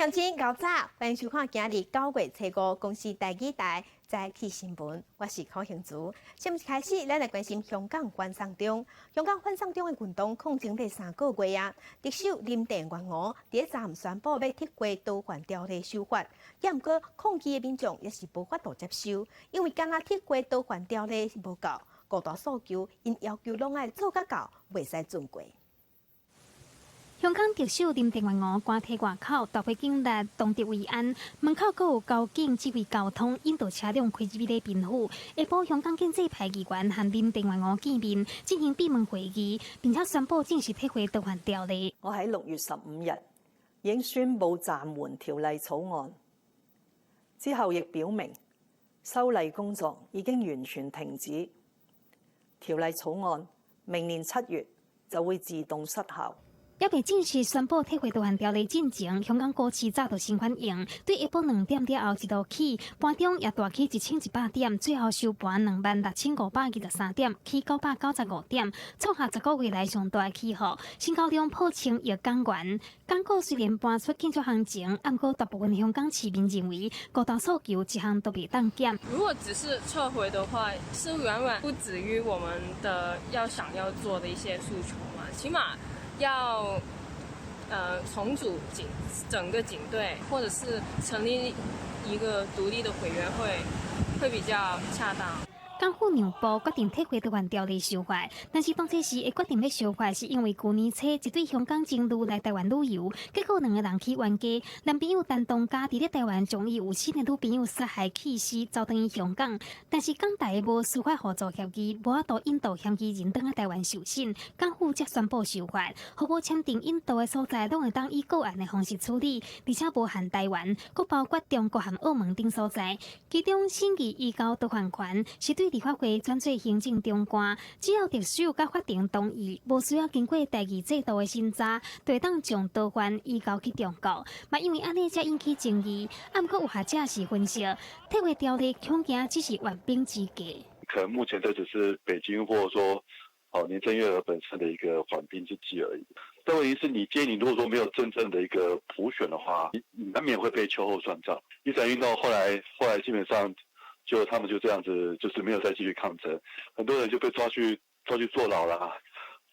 乡亲，早早，欢迎收看今日9月初5公司第2台早起新闻。我是柯兴竹。先一开始，咱来关心香港反送中。香港反送中的运动抗争了3个月啊，特首林郑月娥第昨暗宣布要撤回逃犯条例修法，也毋过抗议的民众也是无法度接受，因为敢若撤回逃犯条例是无够，高大诉求，因要求拢爱做甲到，袂使准过。 香港特首林郑月娥赶体外口，大批警力当值维安，门口阁有交警指挥交通，引导车辆开入咧宾府。下晡，香港建制派议员和林郑月娥见面，进行闭门会议，并且宣布正式撤回逃犯条例。我喺6月15日已經宣布暫緩條例草案，之後亦表明修例工作已經完全停止，條例草案明年7月就會自動失效。 也未正式宣布撤回逃犯條例進前，香港股市早就先反應。對下晡2點了後一路起，盤中也大起1100點，最後收盤26523點，起995點，創下10個月來上大起伏，成交量破1000億港元。港股雖然搬出緊縮行情，不過大部分香港市民認為，高大訴求一項都未當減。如果只是撤回的話，是遠遠不止於我們的想要做的一些訴求嘛，起碼。 要重組整個警隊，或者是成立一個獨立的委員會，會比較恰當。 港府讓步決定撤回逃犯條例修法，但是當初時會決定要修法，是因為去年初一對香港情侶來台灣旅遊，結果2個人去冤家，男朋友陳東家佇咧台灣將伊有7個女朋友殺害棄屍，走轉去香港，但是港大無司法合作協議，無法度引渡嫌疑人轉去台灣受審，港府才宣布修法，互無簽訂引渡的所在，攏會當以個案的方式處理，而且無限台灣，佫包括中國和澳門等所在，其中審議移交逃犯權是對 立法會轉做行政長官，只要特首甲法庭同意，無需要經過第2制度的審查，就會當將逃犯移交去中國。嘛，因為安尼才引起爭議。啊，不過有學者是分析，撤回條例恐驚只是緩兵之計。可能目前這只是北京或者說林鄭月娥本身的一個緩兵之計而已。但問題是你如果說沒有真正的一個普選的話，你難免會被秋後算賬。雨傘運動後來基本上。 就他們就這樣子，就是沒有再繼續抗爭，很多人就被抓去坐牢啦，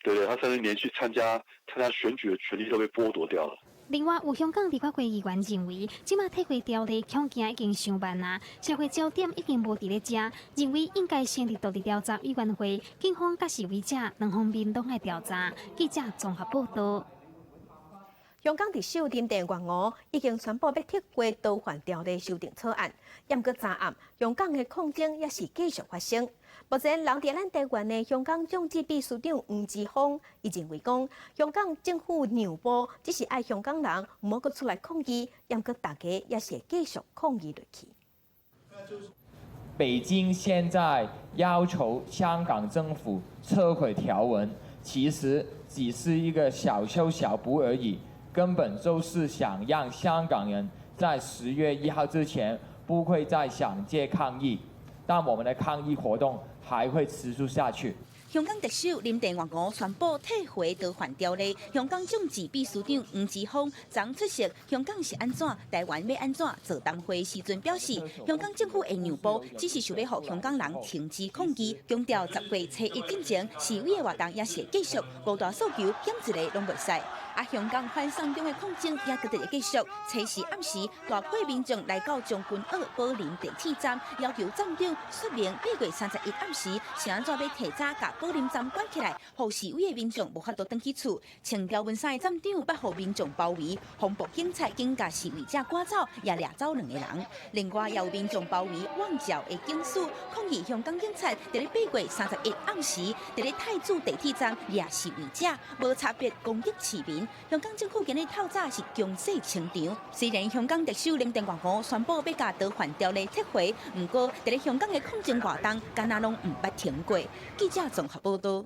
對不對？他甚至連續參加選舉的權利都被剝奪掉了。另外，有香港立法會議員認為，即馬撤回條例恐驚已經上萬啦，社會焦點已經無佇咧遮，認為應該成立獨立調查委員會，警方甲示威者兩方面都愛調查。記者綜合報道。 香港特首林鄭月娥已經宣布要撤回逃犯條例修訂草案，不過昨暗香港的抗爭也是繼續發生。目前留佇咱台灣的香港眾志秘書長黃之鋒，伊認為講香港政府讓步，只是愛香港人唔好擱出來抗議，不過大家也是會繼續抗議落去。北京現在要求香港政府撤回條文，其實只是一個小修小補而已。 根本就是想讓香港人在10月1號之前不會再上街抗議，但我們的抗議活動還會持續下去。香港特首林鄭月娥宣布撤回逃犯條例，香港眾志秘書長黃之鋒昨出席香港是安怎、台灣要安怎座談會時陣表示，香港政府會讓步，只是想要讓香港人停止抗議，強調10月初1進前示威嘅活動也是繼續，高大訴求險一個攏袂使。啊，香港反送中嘅抗爭也繼續繼續，初時暗時大批民眾來到將軍澳寶林地鐵站，要求站長說明8月31暗時是安怎要提早甲寶林站關起來，讓示威嘅民眾無法度登去厝。穿條紋衫嘅站長不互民眾包圍，防暴警察竟甲示威者趕走，也掠走2個人。另外，也有民眾包圍旺角嘅警署，抗議香港警察在8月31暗時在太子地鐵站掠示威者，無差別攻擊市民。香港政府今日透早是強勢清場，雖然香港特首林鄭月娥宣布要將逃犯條例撤回，不過在香港的抗爭活動敢若攏唔捌停過。記者綜合報道。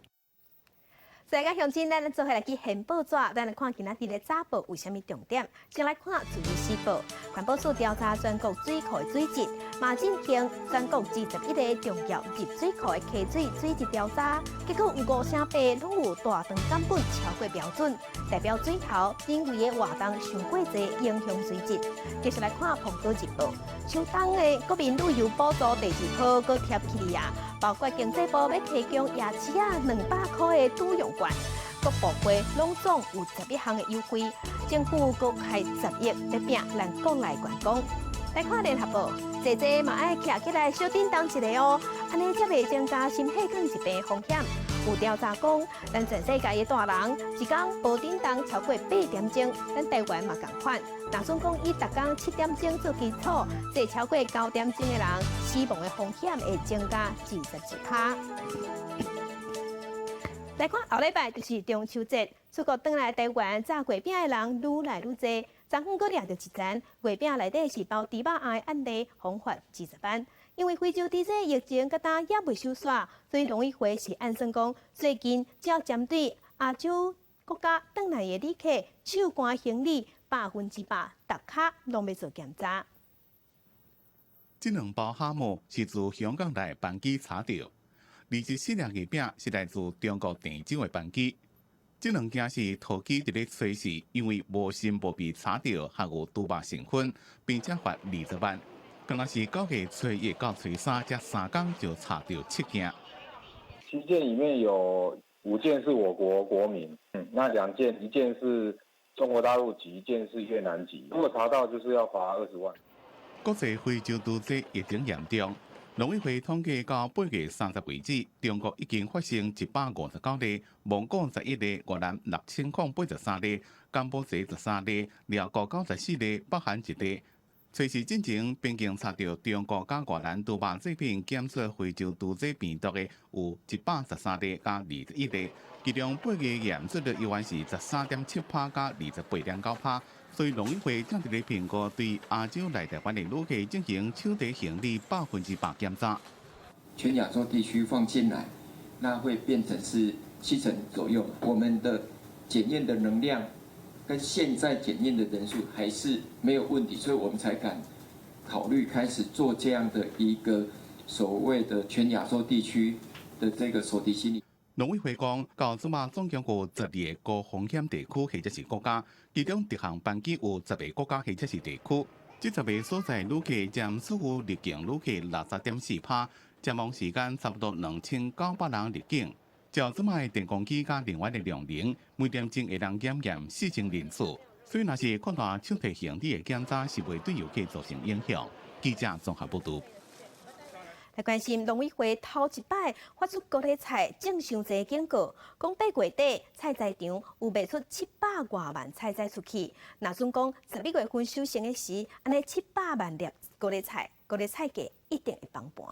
再个乡亲，咱做伙来去现报纸，咱来看今仔日的早报有啥物重点。先来看自由时报，环保署调查全国水库的水质，马进行全国21个重要入水库的溪水水质调查，结果有5成8拢有大肠杆本超过标准，代表水头因为的活动上过济，影响水质。继续来看《澎湖日报》，秋冬的国民旅游补助第2波搁贴起哩啊！包括经济部要提供夜市200块的租用券，各部会拢总有11项的优惠。政府搁开10亿来拼咱国内观光。来看《联合报》，姐姐嘛爱徛起来小叮当一个哦，安尼才袂增加心血管疾病的风险。有调查讲，咱全世界的大人一天无叮当超过8点钟，咱台湾嘛同款。若算讲以逐天7点钟做基础，坐超过9点钟的人，死亡的风险会增加21%。来看后礼拜就是中秋节，出国返来台湾炸月饼的人愈来愈多。昨昏阁掠到一层月饼内底是包猪肉餡的案例，红发20万。因为非洲地区疫情甲呾也未收煞，所以农委会是按算讲，最近只要针对亚洲国家返来的旅客手关行李100%，逐卡拢要做检查。这2包蛤蟆是自香港来班机查到，24粒月饼是来自中国郑州的班机。这2件是桃机伫咧测试，因为无新无被查到含有猪肉成分，并且罚20万。刚若是9月初1到初3，这3天就查到7件。7件里面有5件是我国国民，那2件，1件是中国大陆籍，1件是越南籍。如果查到，就是要罚20万。国际非洲猪瘟疫情严重，农委会统计到8月30为止，中国已经发生159例，蒙古11例，越南6083例，柬埔寨13例，寮国94例，北韩1例。随时进前，边境查到中国甲越南猪肉制品检测非洲猪瘟病毒的有113例加21例，其中8月验出的依然是13.7%加28.9%。所以农委会正伫咧评估对亚洲来台湾的旅客进行手提行李100%检查。全亚洲地区放进来，那会变成是7成左右。我们的检验的能量跟现在检验的人数还是没有问题，所以我们才敢考虑开始做这样的一个所谓的全亚洲地区的这个手提行李。农委会讲，到即马总共有12个高风险地区或者是国家，其中直航班机有10个国家或者是地区。这10个所在旅客占所有入境旅客60.4%，占望时间差不多2900人入境。照即马的电工机加另外的量能，每点钟会当检验4成人次。所以若是扩大手提行李的检查，是袂对游客造成影响。记者综合报道。来关心农委会头一摆发出高丽菜正上济警告，讲8月底菜市场有卖出700多万菜菜出去。若算讲11月份收成的时，安尼700万粒高丽菜价一定会崩盘。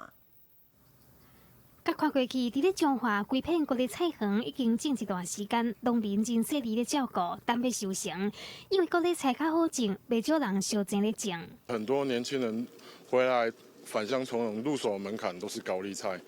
甲看过去，伫咧中华规片高丽菜园已经种一段时间，农民真细腻咧照顾，等要收成。因为高丽菜较好种，袂少人小钱咧种。很多年轻人回来返乡从容，入手门槛都是高丽菜，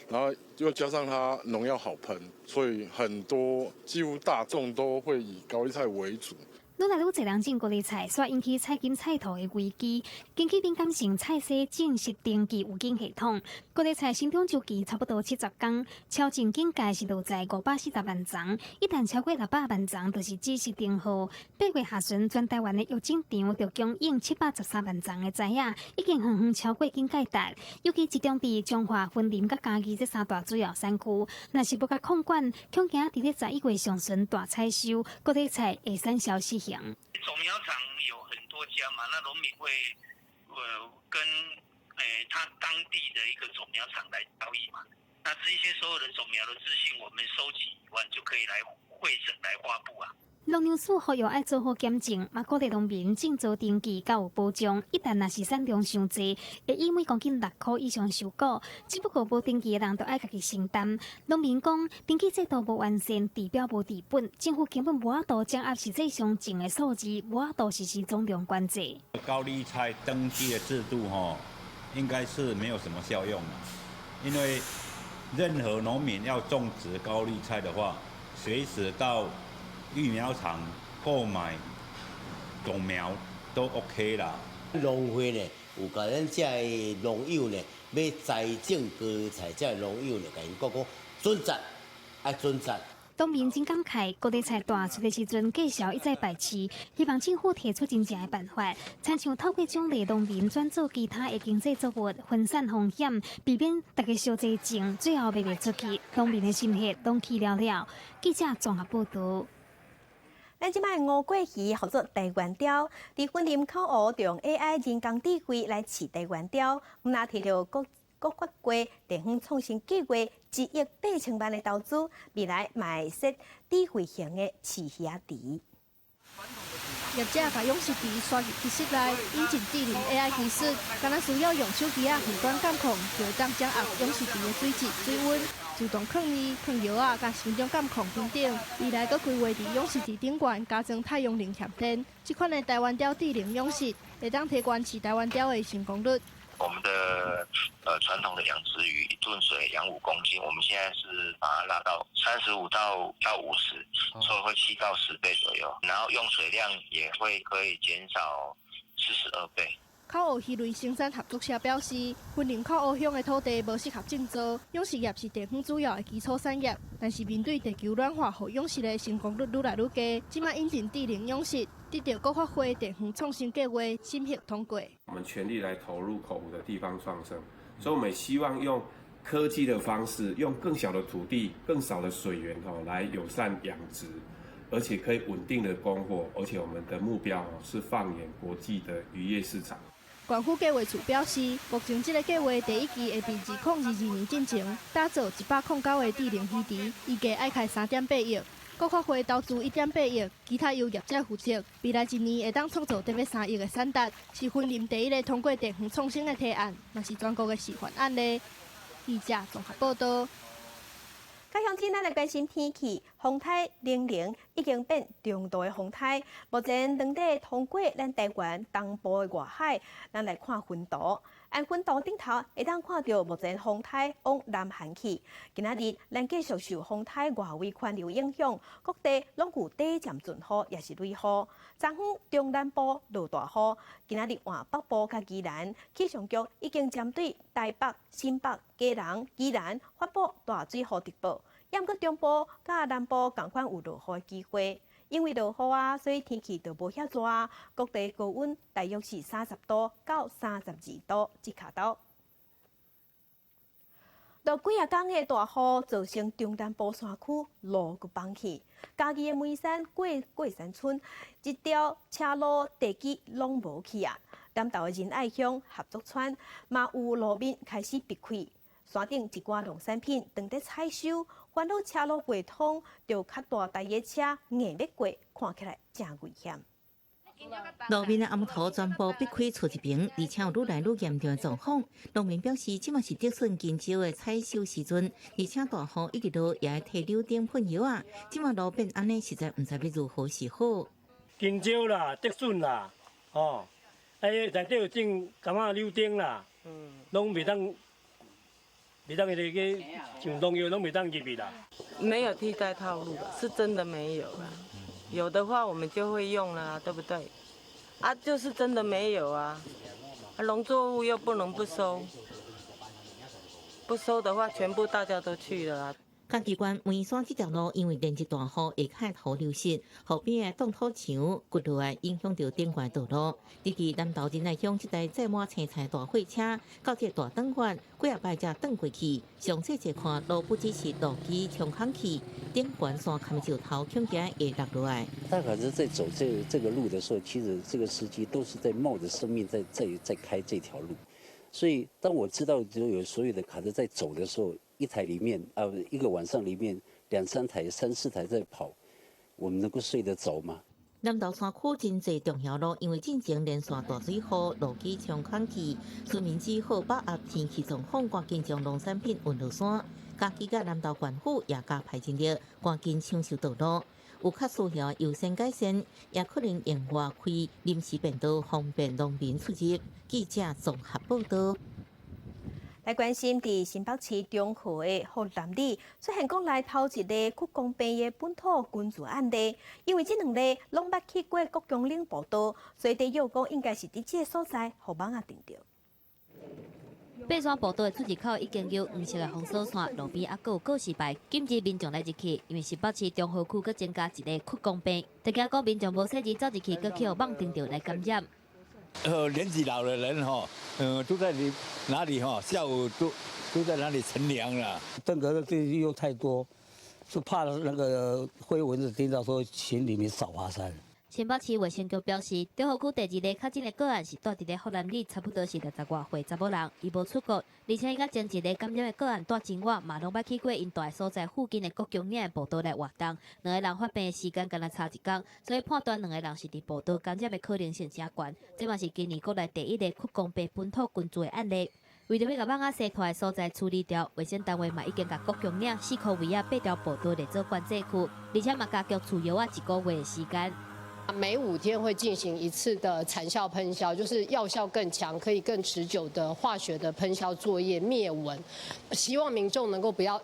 然后又加上它农药好喷，所以很多几乎大众都会以高丽菜为主。愈来愈侪人种高丽菜，煞引起菜金菜土的危机。根据敏感性菜市正式登记有机系统，高丽菜生长周期差不多70天，超种境界是落在540万丛，一旦超过600万丛，就是正式订货。8月下旬，全台湾的育种场就供应713万丛的栽啊，已经远远超过境界值。尤其集中伫中华、云林甲嘉义这3大主要产区，若是要甲控管，恐惊伫咧11月上旬大采收，高丽菜会产销失衡。种苗场有很多家嘛，那农民会跟他当地的一个种苗场来交易嘛。那这些所有的种苗的资讯，我们收集完就可以来汇整来发布啊。农粮署呼吁爱做好检证，嘛鼓励农民尽早登记，较有保障。一旦若是产量伤济，会以每公斤6块以上收购。只不过无登记的人，就爱家己承担。农民讲，登记制度无完善，地标无治本，政府根本无法度掌握实际上种的数字，无法度实施总量管制。高丽菜登记的制度应该是没有什么效用的，因为任何农民要种植高丽菜的话，随时到育苗场购买种苗都 OK 啦。农会呢，有甲咱遮的农友呢，要栽种高丽菜，遮的农友呢，甲因讲准赞，爱准赞。农民真感慨，高丽菜大出的时阵，计销一再排斥，希望政府提出真正的办法，亲像透过奖励农民转做其他的经济作物，分散风险，避免大家烧济钱，最后卖袂出去，农民的心血拢去了了。记者综合报道。咱即摆五过鱼合作台湾雕，伫婚林口湖用 AI 人工智慧来饲台湾雕，那摕到国发过地方创新计划1亿8千万的投资，未来卖设智慧型的饲鱼池。业者把养殖池刷入机室内，引进智能 AI 技术，敢若需要用手机远端监控，就会当掌握养殖池的水质、水温，自动放鱼、放药啊，甲生长监控等等。未来佫规划伫养殖池顶悬加装太阳能闪电，这款的台湾雕智能养殖，会当提高饲台湾雕的成功率。我们的传统的养殖鱼1吨水养5公斤，我们现在是把它拉到35到50，所以会7到10倍左右，然后用水量也会可以减少42倍。口湖鱼类生产合作社表示，婚林口湖乡的土地无适合种植，养殖业是地方主要的基础产业。但是面对地球暖化，和养殖的成功率愈来愈低。即马引进智能养殖，得到国发会地方创新计划审核通过。我们全力来投入口湖的地方创生，所以我们希望用科技的方式，用更小的土地、更少的水源来友善养殖。而且可以稳定的供货，而且我们的目标是放眼国际的渔业市场。县府计划处表示，目前这个计划第一期会伫2022年进行，打造109个智能鱼池，预计爱开3.8亿。国发会投资1.8亿，其他由业者负责。未来1年会当创造1.3亿的产值，是婚林第一个通过地方创新的提案，也是全国的示范案例。记者综合报道。加上今咱来关心天气，风台00已经变中度的风台，目前当地通过咱台湾东部的外海，咱来看云图。按云图顶头会当看到目前风台往南航去。今仔日咱继续受风台外围环流影响，各地拢有短暂阵雨，也是雷雨。昨昏中南部落大雨，今仔日换北部甲宜兰气象局已经针对台北、新北、嘉南、宜兰发布大水雨特报。也毋过中部甲南部同款有落雨的机会，因为落雨啊，所以天气就无遐热，各地高温大约是30度到32度即卡度。落几啊天的大雨，造成中南部山区路佮崩去，嘉义的梅山过山村一条车路地基拢无去啊！南投的仁爱乡合作村嘛有路面开始闭开。山顶一寡农产品当在采收，烦恼车路未通，就较大台的车硬要过，看起来真危险。路面的暗土全部逼开出一边，而且有愈来愈严重的状况。农民表示，即嘛是竹笋金蕉的采收时阵，而且大雨一直落，也会摕柳丁喷药啊。即嘛路变安尼，实在毋知要如何是好。金蕉啦，竹笋啦，内底有种柑仔柳丁啦，拢袂当那个像农药拢袂当入去啦。没有替代套路了，是真的没有了。有的话我们就会用了，对不对？啊，就是真的没有啊。农作物又不能不收，不收的话，全部大家都去了啊。嘉义县梅山这条路因为连日大雨，下海土流失，后边的冻土墙骨落来，影响到顶关道路。伫伫南投仁爱乡这台载满青菜大货车，到这大转弯，几啊摆才转过去。详细一看，路不只是路基冲空去，顶关山看石头恐惊会落落来。大概是在走这个路的时候，其实这个司机都是在冒着生命在开这条路。所以当我知道就有所有的卡车在走的时候，一台里面一个晚上里面2、3台、3、4台在跑，我们能够睡得着吗？南投山区真侪重要路，因为进前连续大水雨，路基冲空去，村民只好把握天气状况，赶紧将农产品运落山。嘉义甲南投县府也加派人力，赶紧抢修道路。有较需要优先改善，也可能用外开临时便道，方便农民出入。记者综合报道。来关心伫新北市中和的福南里出现国内头一例屈公病的本土群聚案例，因为这两例拢捌去过国疆领报道，所以第有讲应该是伫这个所在互网啊定着。爬山步道的出入口已经有黄色的封锁线，路边还有告示牌禁止民众来入去，因为新北市中和区佮增加一例屈公病，大家讲民众无细致走入去，佮去互网定着来感染。年纪老的人都在哪里下午都在哪里乘凉了。这个又太多，就怕那个灰蚊子叮到，说请你们少爬山。新北市卫生局表示，中和区第二例确诊的个案是住伫咧福南里，差不多是60外岁查某人，伊无出国，而且伊甲前一例感染的个案住真远，嘛拢捌去过因住的所在附近的国疆岭的步道来活动，两个人发病的时间敢若差一天，所以判断两个人是伫步道感染的可能性真悬。这嘛是今年国内第一例屈公病本土群聚的案例。为着要甲网仔西拖的所在处理掉，卫生单位嘛已经甲国疆岭4颗位啊8条步道列做管制区，而且嘛加强除药1个月的时间。每5天会进行一次的残效喷销，就是药效更强、可以更持久的化学的喷销作业灭蚊。希望民众能够不要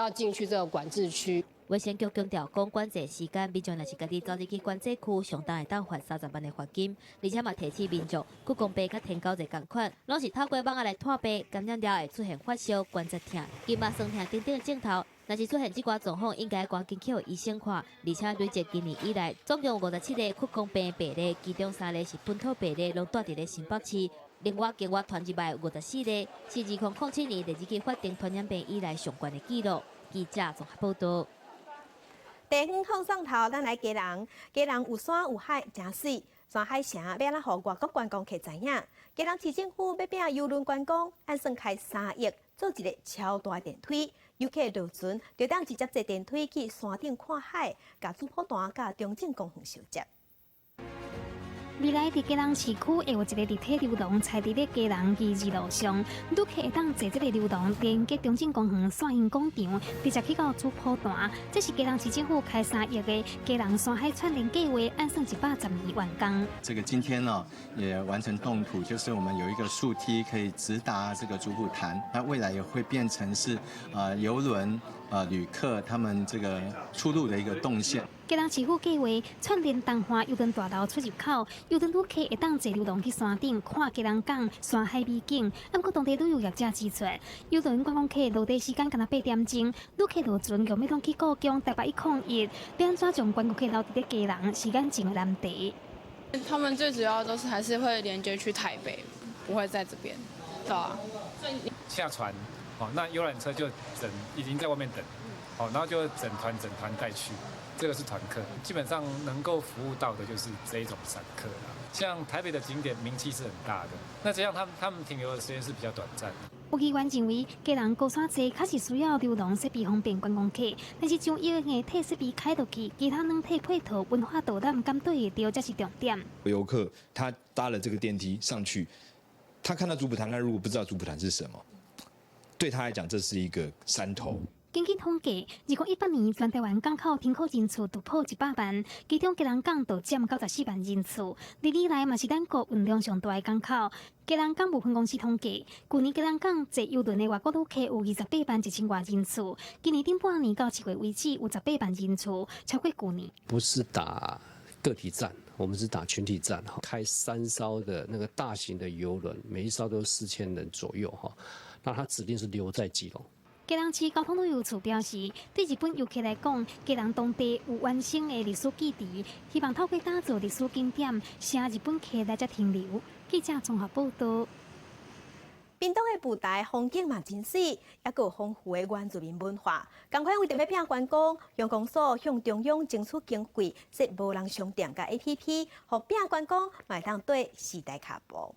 进去这个管制区。卫生局强调，讲管制时间，民众若是家己走入去管制区，上当会当罚30万的罚金，而且嘛提醒民众，屈公病甲天狗热同款，拢是透过网仔来拖病，感染了会出现发烧、关节痛、肩麻酸痛等等的症头。若是出现这寡状况，应该赶紧去医生看，而且累积今年以来，总共有57例屈公病的病例，其中3例是本土病例，拢住伫咧新北市。另外，经我团入来54例，是2007年第2期法定传染病以来上悬的纪录。记者综合报道。地方放送头，咱来嘉人有山有海，真水。山海城要让互外国观光客知影，嘉人市政府要并邮轮观光，按算开3亿做一个超大电梯，游客落船就当直接坐电梯去山顶看海，甲主埔段甲中正公园相接。未来伫嘉南市区会有一个立体流动，踩伫咧嘉南义二路上，旅客会当坐这个流动连接中正公园、山形广场，直接去到主埔段。这是嘉南市政府开3亿的嘉南山海串联计划，按算112万工。这个今天呢也完成动土，就是我们有一个树梯可以直达这个主埔潭，那未来也会变成是邮轮旅客他们这个出入的一个动线。嘉南市府计划串联东华邮轮大楼出入口，邮轮旅客会当坐流动去山顶看嘉南港山海美景。不过当地旅游业者指出，邮轮观光客落地时间敢若8点钟，旅客落船用要通去故宫、台北101，要安怎将观光客留伫咧嘉南，时间真难题。他们最主要都是还是会连接去台北，不会在这边，对啊。下船，那游览车就已经在外面等，然后就整团带去。这个是团客，基本上能够服务到的就是这一种散客啦。像台北的景点名气是很大的，那这样他们停留的时间是比较短暂的。有议员认为，嘉南高山街确实需要流动设备方便观光客，但是将游园体设备开落去，其他软体配套、文化导览敢对得到，才是重点。游客他搭了这个电梯上去，他看到主埔潭，他如果不知道主埔潭是什么，对他来讲这是一个山头。根据统计，2018年全台湾港口停靠人次突破100万，其中嘉南港就占94万人次。历年来嘛是咱国运量上大的港口。嘉南港部分公司统计，去年嘉南港坐邮轮的外国旅客有28万1000外人次，今年顶半年到7月为止有18万人次，超过去年。不是打个体战，我们是打群体战哈。开3艘的那个大型的邮轮，每一艘都4000人左右哈，那它指定是留在基隆。嘉南市交通旅游处表示，对日本游客来讲，嘉南当地有完整的历史基地，希望透过打造历史景点，吸引日本客来这停留。记者综合报道。屏东的布袋风景嘛真水，也有丰富的原住民文化。同款为着要拼观光，乡公所向中央争取经费，设无人商店甲 APP， 互拼观光嘛当对时代脚步。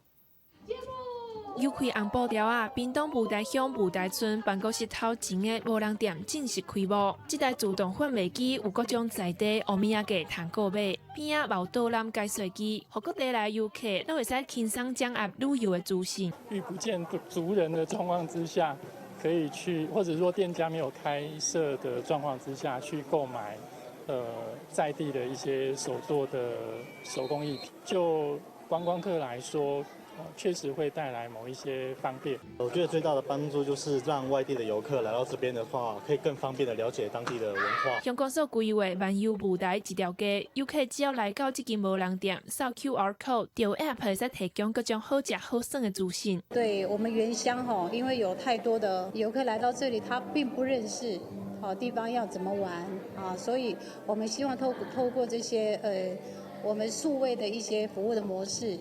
又开红布条啊！屏东布袋乡布袋村办公室头前的无人店正式开幕。这台自动贩卖机有各种在地欧米亚给通购买，边啊有导览解说机，互各地来游客都会使轻松掌握旅游的资讯。遇不见族人的状况之下，可以去，或者说店家没有开设的状况之下去购买，在地的一些手做的手工艺品。就观光客来说，确实会带来某一些方便。我觉得最大的帮助就是让外地的游客来到这边的话，可以更方便的了解当地的文化。香港所规划漫游舞台一条街，游客只要来到这间无人店，扫 QR code， 就 App 会使提供各种好吃好耍的资讯。对我们原乡因为有太多的游客来到这里，他并不认识地方要怎么玩所以我们希望透过这些我们数位的一些服务的模式。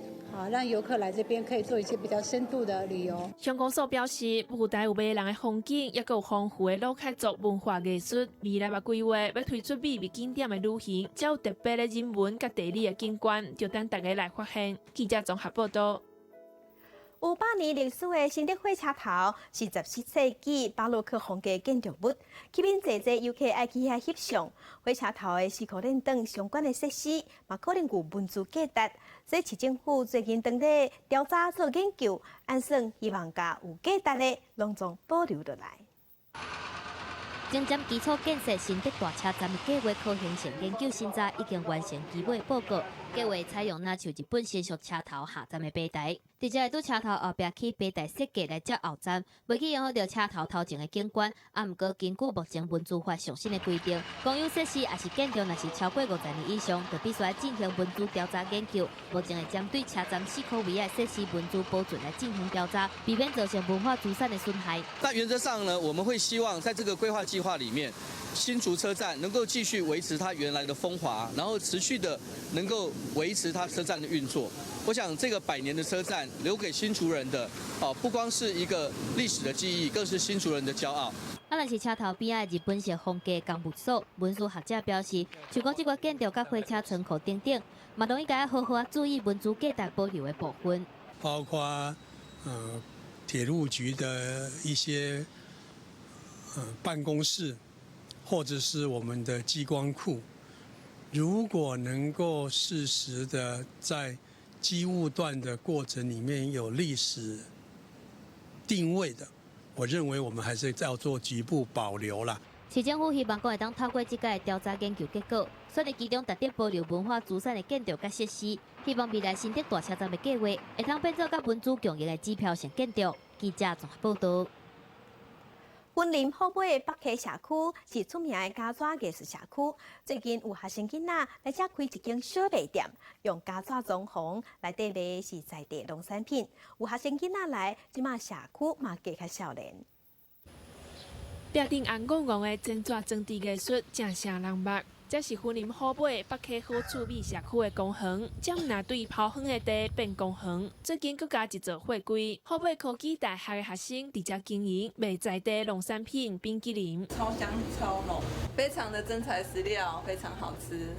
让游客来这边可以做一些比较深度的旅游。香港所表示，舞台有迷人的风景，也有丰富的老凯族文化艺术。未来也规划要推出美味景点的旅行，才有特别的人文甲地理的景观，就等大家来发现。记者综合报道。有100年历史的新德火车头是14世纪巴洛克风格建筑物，吸引侪游客爱去遐翕相。火车头的4颗链等相关的设施，嘛可能有文字价值。所以市政府最近当地调查做研究，按算希望甲有价值的拢总保留落来。精湛基础建设新德大车站的计划可行性研究现在已经完成基本报告，计划采用那像日本新宿车头下站的平台，直接在车头后壁起平台设计来接后站，袂去影响到车头头前的景观。毋过根据目前文字法上新的规定，公有设施也是建筑，若是超过50年以上，就必须进行文字调查研究。目前会针对车站4颗位的设施文字保存来进行调查，避免造成文化资产的损害。那原则上呢，我们会希望在这个规划计划里面，新竹车站能够继续维持它原来的风华，然后持续的能够维持它车站的运作。我想这个100年的车站留给新竹人的，不光是一个历史的记忆，更是新竹人的骄傲。若是车头边的日本式风格公务所，文书学者表示，像讲这个建筑甲火车仓库等等，嘛容易该好好注意文字价值保留的部分，包括铁路局的一些办公室，或者是我们的机关库，如果能够适时的在机务段的过程里面有历史定位的，我认为我们还是要做局部保留啦。市政府希望讲会当透过这个调查研究结果，选择其中特定保留文化资产的建筑甲设施，希望未来新德大车站的计划会当变做甲文字共用的指标性建筑。记者综合报道。云林虎尾北溪社区是出名的家纸艺术社区，最近有学生囡仔来这开一间小卖店，用家纸装潢，内底卖是在地农产品。有学生囡仔来，即马社区嘛加较少年。壁顶红光光的剪纸装置艺术，正成人目。这是云林虎尾北溪好厝美社区的公园，将拿对抛远的地变公园。最近佮加一座货柜，虎尾科技大学的学生伫这经营卖在地农产品冰淇淋，超香超浓，非常的真材实料，非常好吃，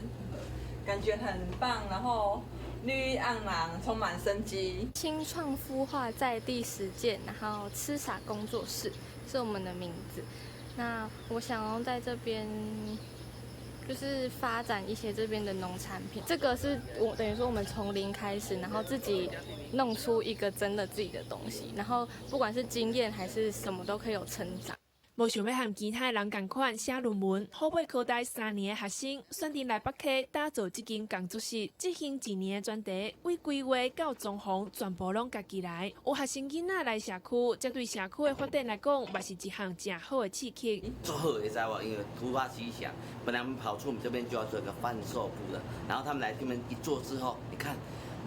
感觉很棒，然后绿盎然，充满生机。新创孵化在地实践，然后吃傻工作室是我们的名字。那我想要在这边就是发展一些这边的农产品，这个是我等于说我们从零开始，然后自己弄出一个真的自己的东西，然后不管是经验还是什么都可以有成长。无想要和其他人同款写论文，虎尾科大3年的学生选定来北溪打造这间工作室，执行1年的专题，为规划到装潢全部拢家己来。有学生囡仔来社区，这对社区的发展来讲，嘛是一项正好的刺激。做好也知道，因为突发奇想，本来我们跑出我们这边就要做一个贩售部的，然后他们来这边一做之后，你看。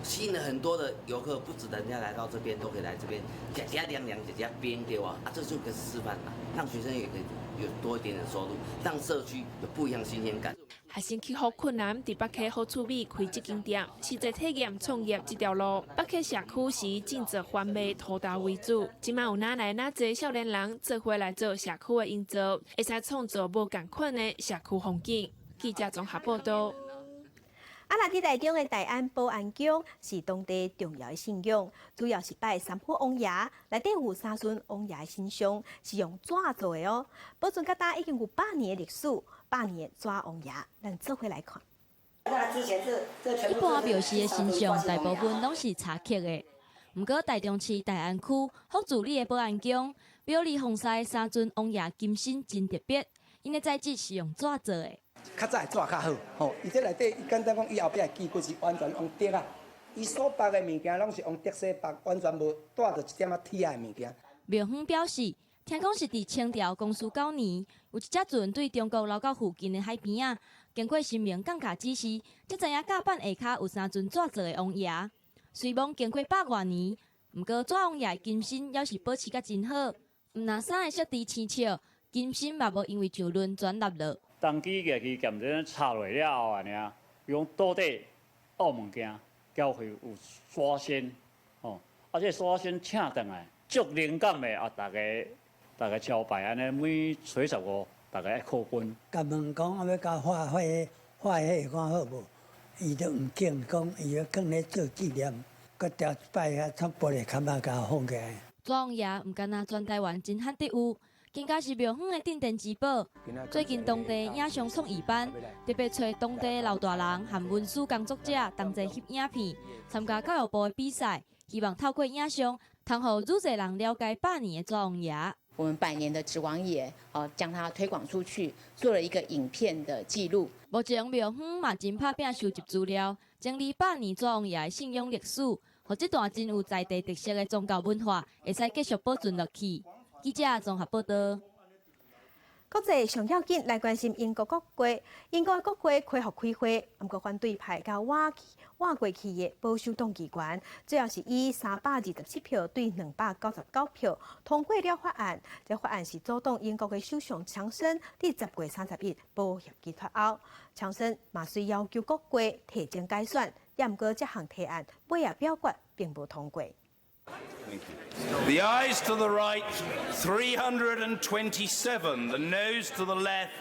吸引了很多的游客，不止人家来到这边，都可以来这边加凉凉，加冰给我这就是个示范嘛，让学生也可以有多一点的收入，让社区有不一样新鲜感。学生克服困难，伫北溪好厝美开这间店，是在体验创业这条路。北溪社区是以种植贩卖土豆为主，今嘛有哪来哪侪少年人做伙来做社区的营造，会使创造无同款的社区风景。记者综合报道。若伫台中的大安保安宫是当地重要的信仰，主要是拜三府王爷，内底有3尊王爷的神像，是用纸做的哦。保存甲搭已经有100年的历史，100年纸王爷，咱做伙来看。一般庙寺的神像大部分拢是茶刻的，不过台中市大安区福助里的保安宫，表里奉祀3尊王爷金身真特别，因的材质是用纸做的。较早的纸较好，伊这内底简单讲，伊后壁的基骨是完全用竹啊，伊所绑的物件拢是用特色绑，完全无带着一点仔铁的物件。苗远表示，听讲是伫清朝光绪9年，有一只船对中国流到附近的海边啊，经过神明降价指示，才知影甲板下骹有3尊纸做的王爷。虽亡经过100多年，毋过纸王爷金身也是保持甲真好，毋那啥会设置生笑，金身嘛无因为上轮转落落。当机个去检查查落了后安尼啊，比如到底有物件交会有刷新，这刷新请倒来。足灵感的啊，大家招牌安尼，每水15，大家爱扣分。甲问讲啊，要甲化迄看好无？伊都毋肯讲，伊要放咧做纪念，佮调一摆啊，从玻璃坎仔甲放起来。纸王爷毋干那全台湾真罕得有，更加是庙方的镇店之宝。最近当地影像创意班特别找当地老大人和文书工作者同齐翕影片，参加教育部的比赛，希望透过影像。通互愈侪人了解100年的纸王爷。我们100年的纸王爷，将它推广出去，做了一个影片的记录。目前庙方嘛真拍拼收集资料，整理100年纸王爷的信仰历史，互这段真有在地特色的宗教文化，会使继续保存落去。记者综合报道。国际上要紧来关心英国国会，英国国会恢复开会，不过反对派甲挖过去的保守党议员，最后是以327票对299票通过了法案。这法案是阻挡英国的首相强生伫10月31日保协议脱欧。强生嘛虽要求国会提前改选，不过这项提案尾仔表决并无通过。The ayes to the right, 327. The noes to the left,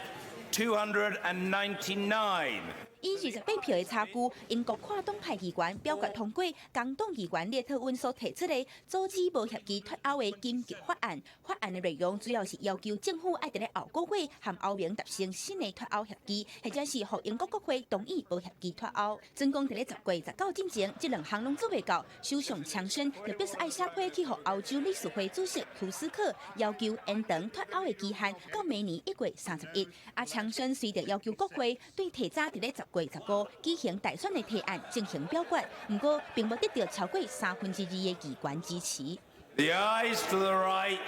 299. 以28票的差距，英国跨党派议员表决通过工党议员列特温所提出的阻止无协议脱欧的紧急法案。法案的内容主要是要求政府爱伫咧后个月和欧盟达成新的脱欧协议，或者是让英国国会同意无协议脱欧。总共伫咧10月19之前，这2项拢做未到。首相强生就表示爱写批去予欧洲理事会主席图斯克，要求延长脱欧的期限到明年1月31日。强生随着要求国会对提早伫咧10月15举行大选的提案进行表决，不过并无得到超过2/3的议员支持。The ayes to the right,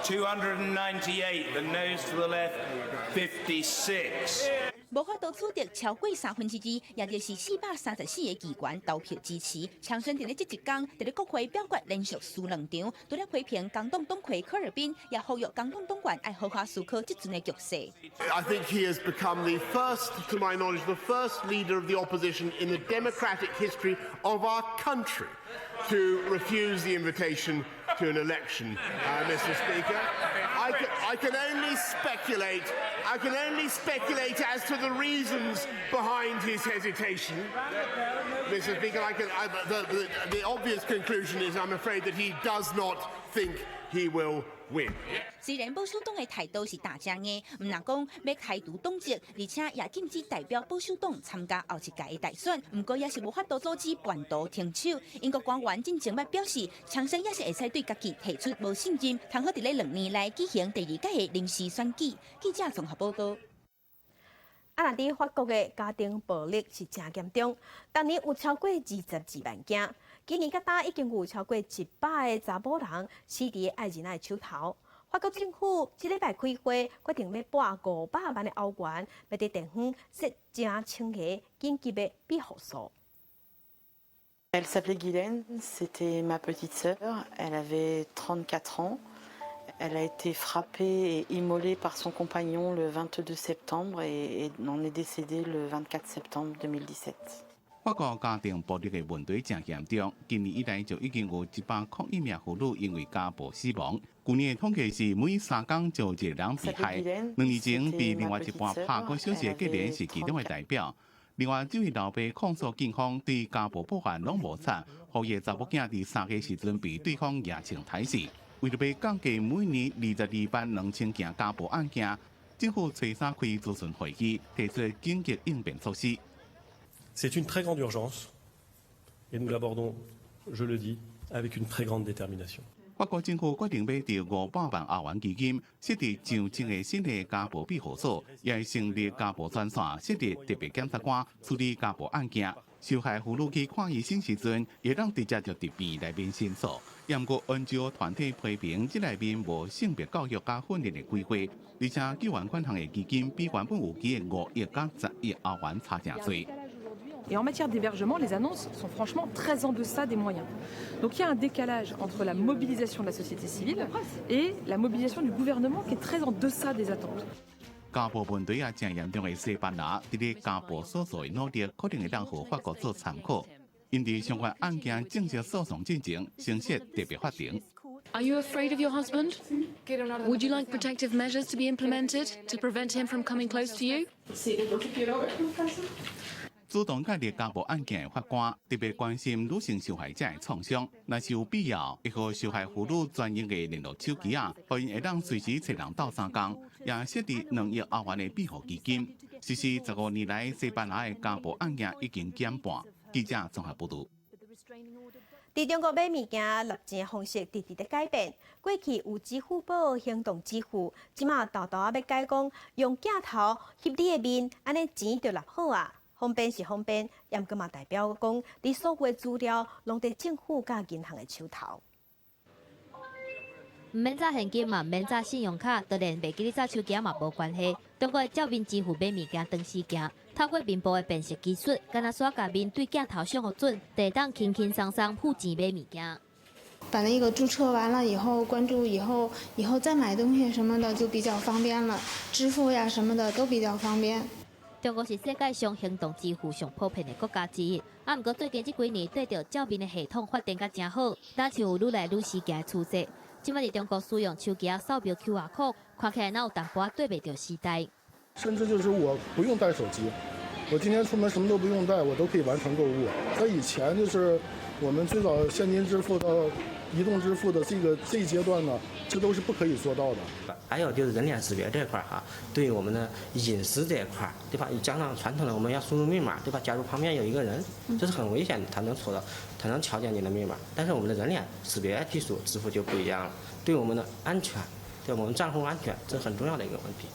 298. The noes to the left, 56. 无法度取得超过2/3，也就是434个议员投票支持。强生伫咧这一天，伫咧国会表决连续输2场，除了批评工党党魁科尔宾，也呼吁工党党员爱好好思考即阵的局势。I think he has become the first, to my knowledge, the first leader of the opposition in the democratic history of our country to refuse the invitation to an election, Mr. Speaker. I can only speculate. I can only speculate as to the reasons behind his hesitation, Mr. Speaker. The obvious conclusion is, I'm afraid, that he does not think he will win. 虽然保守党的态度是大正的，唔若讲要开除党籍，而且也禁止代表保守党参加后一届的大选，不过也是无法度阻止叛徒停手。英国官员进前捌表示，强生也是会使对家己提出无信任，通好伫咧2年内举行第2届的临时选举。记者综合报道。若伫法国的家庭暴力是真严重，当年有超过22万件，今年到今已经有超过100个查某人死伫爱人的手头。法国政府这礼拜开会，决定要拨500万的欧元，要伫地方设正清洁紧急的庇护所。Elle s'appelait Guylaine, c'était ma petite sœur. Elle avait 34 ans. Elle a été frappée et immolée par son compagnon le 22 septembre et en est décédée le 24 septembre 2017. 法国家庭暴力的问题真严重，今年以来就已经有101名妇女因为家暴死亡。去年的统计是每3天就1人被害。2年前被另外一半拍过小姐的个人是其中的代表。另外，这位老爸控诉警方对家暴报案拢无查，呼吁查某囝伫3岁时阵被对方严刑抬死。为了要降低每年22万2000件家暴案件，政府初三开咨询会议，提出紧急应变措施。C'est une très grande urgence, et nous l'abordons, je le dis, avec une très grande détermination. 法国政府决定要调500万欧元基金，设立上千个新的家暴庇护所，也成立家暴专线，设立特别检察官处理家暴案件。受害妇女去看医生时阵，会当直接就伫病内面申诉。严格按照团体批评，这内面无性别教育加训练的规划，而且救援款项的基金比原本有期的5亿加10亿欧元差正多。 Et en matière d'hébergement, les annonces sont franchement très en deçà des moyens. Donc il y a un décalage entre la mobilisation de la société civile et la mobilisation du gouvernement qui est très en deçà des attentes. 家暴问题也正严重的西班牙，伫咧家暴所做的努力，可能会当互法国做参考。因伫相关案件正式诉讼进程，声设特别法庭。 Are you afraid of your husband? Would you like protective measures to be implemented to prevent him from coming close to you? 主动介入家暴案件的法官特别关心女性受害者的创伤，若是有必要，会互受害妇女专用的联络手机啊，互因会当随时找人斗相共，也设立2亿欧元的庇护基金。实施15年来，西班牙的家暴案件已经减半。记者综合报道。 伫中国买物件入钱的方式直直在改变，过去有支付宝、行动支付，即马豆豆要改讲用镜头翕你的面，安尼钱就入好啊。方便是方便，也毋过嘛代表讲，你所有的资料拢伫政府甲银行的手头。唔免揸现金嘛，唔免揸信用卡，当然袂记你揸手机嘛无关系。中国的照面支付买物件长时间，透过面部的辨识技术，敢若刷甲面对镜头上好准，就当轻轻松松付钱买物件。把那个注册完了以后，关注以后再买东西什么的就比较方便了，支付呀什么的都比较方便。 中国是世界上行动支付上普遍的国家之一，啊，不过最近这几年对着照面的系统发展甲真好，但像有愈来愈时行的趋势。今麦在中国使用手机扫描 QR code， 看起来哪有淡薄对袂着时代。甚至就是我不用带手机，我今天出门什么都不用带，我都可以完成购物。在以前就是我们最早现金支付到移动支付的这一阶段呢，这都是不可以做到的。还有就是人脸识别这一块哈，对于我们的隐私这一块，对吧？加上传统的我们要输入密码，对吧？假如旁边有一个人，这是很危险的，他能敲掉你的密码。但是我们的人脸识别技术支付就不一样了，对我们的安全，对我们账户安全，这是很重要的一个问题。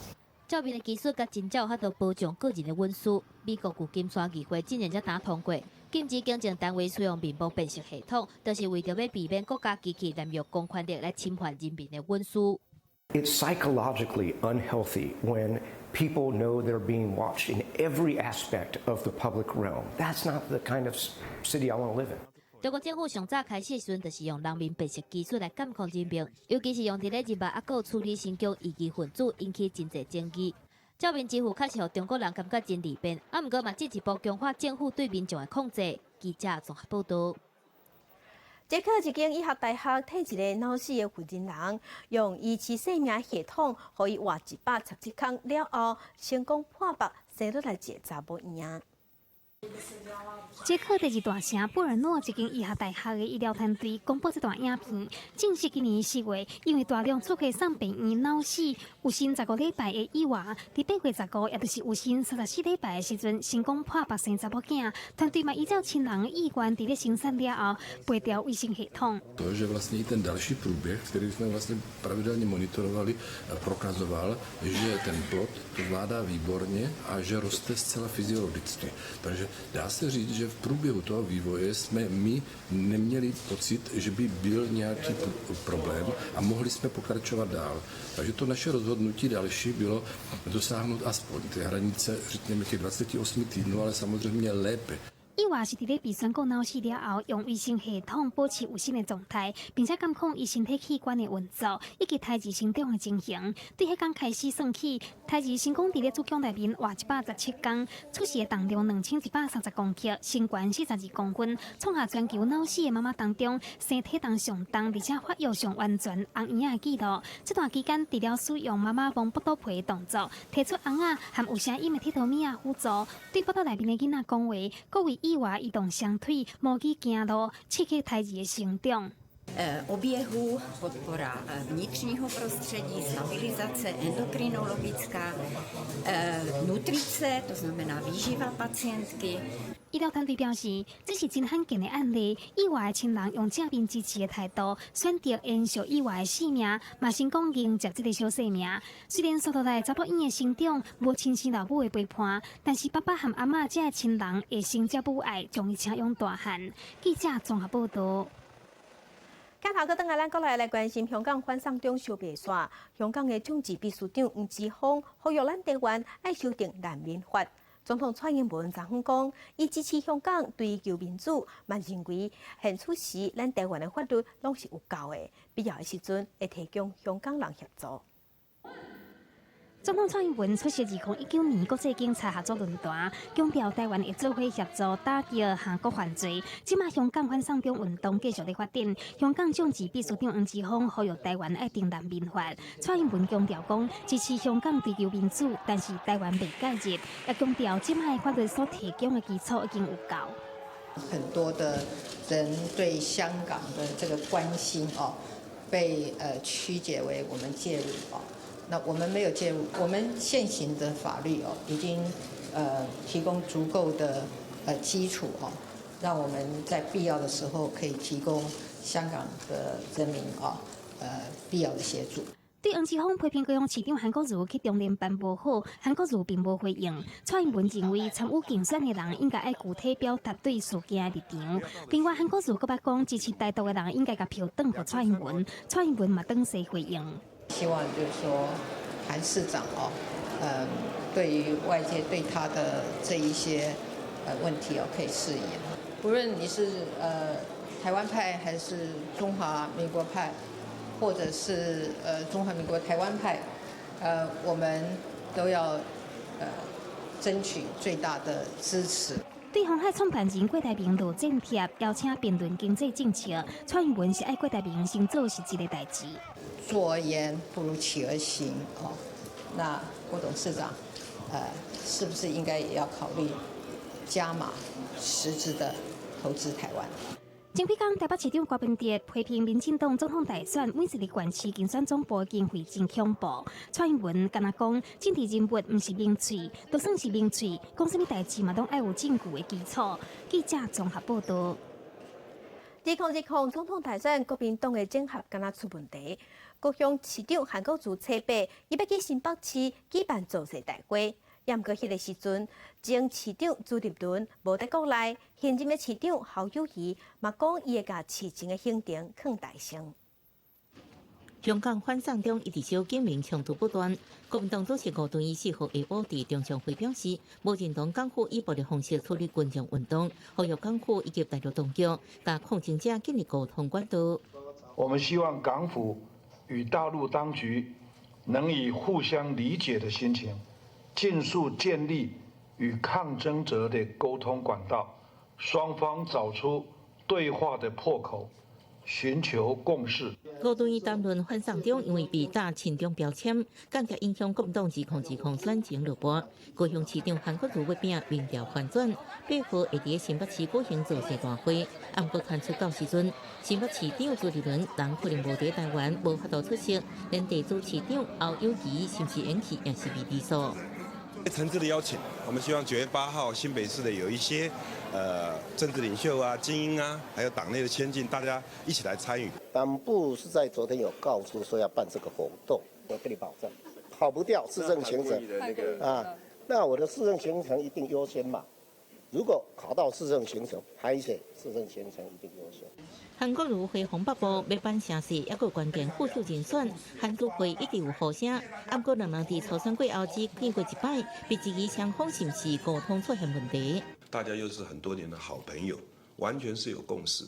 照面的技术甲真正有法度保障个人的隐私。美国旧金山议会今年才打通过，禁止经证单位使用面部辨识系统，就是为着要避免国家机器滥用公权力来侵犯人民的隐私。 It's psychologically unhealthy when people know they're being watched in every aspect of the public realm. That's not the kind of city I want to live in. 中国政府上早开始的时阵，就是用人面辨识技术来监控人民，尤其是用伫咧入目还有处理新疆异己分子，引起真侪争议。照面支付确实互中国人感觉真利便，啊，毋过嘛进一步强化政府对民众的控制。记者综合报道。捷克一间医学大学替一个脑死的负责人，用仪器生命系统，互伊活117天了后，成功破腹生落来一个查某婴。 捷克第2大城布尔诺一间医学大学的医疗团队公布这段影片，正是今年4月，因为大量出血送病院脑死，有新15礼拜的意外，伫8月15，也就是有新34礼拜的时阵，成功破腹生查某囝。团队嘛依照亲人的意愿，伫咧生产了后，背调卫生系统。 To, že vlastně ten další průběh, který jsme vlastně pravidelně monitorovali, prokazoval, že ten plod to zvládá výborně a že roste zcela fyziologicky. Takže dá se říct, že v průběhu toho vývoje jsme my neměli pocit, že by byl nějaký problém a mohli jsme pokračovat dál. Takže to naše rozhodnutí další bylo dosáhnout aspoň ty hranice, řekněme těch 28 týdnů, ale samozřejmě lépe. 意外是伫咧被宣告脑死了后，用卫生系统保持有生的状态，并且监控伊身体器官的运作以及胎儿成长的情形。对迄天开始算起，胎儿成功伫咧子宫内面活117天，出世的重量2130公克，身高42公分，创下全球脑死的妈妈当中生体重上重，而且发育上完全红婴的记录。这段期间，除了使用妈妈帮腹肚皮的动作，提出红仔含有声音的铁头米啊辅助，对腹肚内面的囡仔讲话，各位。 意外移动双腿，模拟行路，刺激胎儿的成长。oběhu, podpora vnitřního prostředí, stabilizace endokrinologická, nutrice, to znamená výživa pacientky.醫療團隊表示，這是真罕見的案例。意外親人用正面支持的態度，選擇延續意外的性命，嘛成功迎接這個小生命。雖然蘇道內查埔嬰的成長無親生老母的陪伴，但是爸爸和阿嬷這個親人會成接母愛，將伊請養大漢。記者綜合報道。今頭個等下，咱過來關心香港反送中小白沙。香港嘅政治秘書長吳志峰呼籲咱台灣愛修訂難民法。總統蔡英文昨昏講，伊支持香港追求民主，嘛認為現處時咱台灣嘅法律攏是有夠嘅，必要嘅時陣會提供香港人協助。總統蔡英文出席2019年國際警察合作論壇，強調台灣會做伙協助打擊韓國犯罪。今麥香港反送中運動繼續在發展，香港政治秘書長吳志峰呼籲台灣愛訂難民法。蔡英文強調講支持香港追求民主，但是台灣未介入，也強調今麥法律所提供的基礎已經有夠。很多的人對香港的這個關心被曲解為我們介入那我們沒有介入，我們現行的法律已經提供足夠的基礎讓我們在必要的時候可以提供香港的人民必要的協助。對吳志峰批評高雄市長韓國瑜去中聯辦無好，韓國瑜並無回應。蔡英文認為參與競選的人應該愛具體表達對事件的立場。另外，韓國瑜閣捌講支持台獨的人應該把票轉給蔡英文，蔡英文嘛轉勢回應。希望就是說，韓市長對於外界對他的這一些問題可以釋疑。無論你是台灣派還是中華民國派，或者是中華民國台灣派，我們都要爭取最大的支持。對鴻海創辦人郭台銘落政貼，邀請辯論經濟政策。蔡英文是愛郭台銘先做實際的代誌。做言不如起而行那郭董事長，是不是應該也要考慮加碼實質的投資台灣？前幾天台北市長郭文哲批評民進黨總統大選每一個縣市競選總部經費真恐怖。蔡英文敢若講，政治人物唔是名嘴，就算是名嘴，講什麼代誌嘛都愛有證據的基礎。記者綜合報道。2020總統大選，國民黨的整合敢若出問題。高雄市長韓國瑜扯白，伊要去新北市舉辦造勢大會。也毋過迄個時陣，前市長朱立倫無在國內，現任的市長侯友宜嘛講伊會甲市前的行程放大聲。香港反送中一直小警民衝突不斷，國民黨主席吳敦義4號下午佇中常會表示，無認同港府以暴力方式處理群眾運動，呼籲港府以及大陸當局甲抗爭者建立溝通管道。我們希望港府與大陸當局能以互相理解的心情，盡速建立與抗爭者的溝通管道，雙方找出對話的破口，尋求共識。吳敦義談論反送中因為被打親中標籤，間接影響國民黨2020選情落敗。高雄市長韓國瑜要拼民調反轉，8號會喺新北市舉行造勢大會。暗擱傳出到時陣，新北市長朱立倫人可能無在台灣，無法度出席，連地主市長侯友宜是不是延期也是未知數。誠摯的邀請，我們希望9月8號新北市的有一些政治領袖啊、精英啊，還有黨內的先進，大家一起來參與。黨部是在昨天有告訴說要辦這個活動，我跟你保證，跑不掉市政行程啊。那我的市政行程一定優先嘛。如果考到市政行程，還寫市政行程一定優先。韓國瑜回紅北部要辦城市，一個關鍵副手人選，韓主會一直有呼聲。暗過人哋初選過後只見過一擺，被質疑雙方是不是溝通出現問題。大家又是很多年的好朋友，完全是有共識，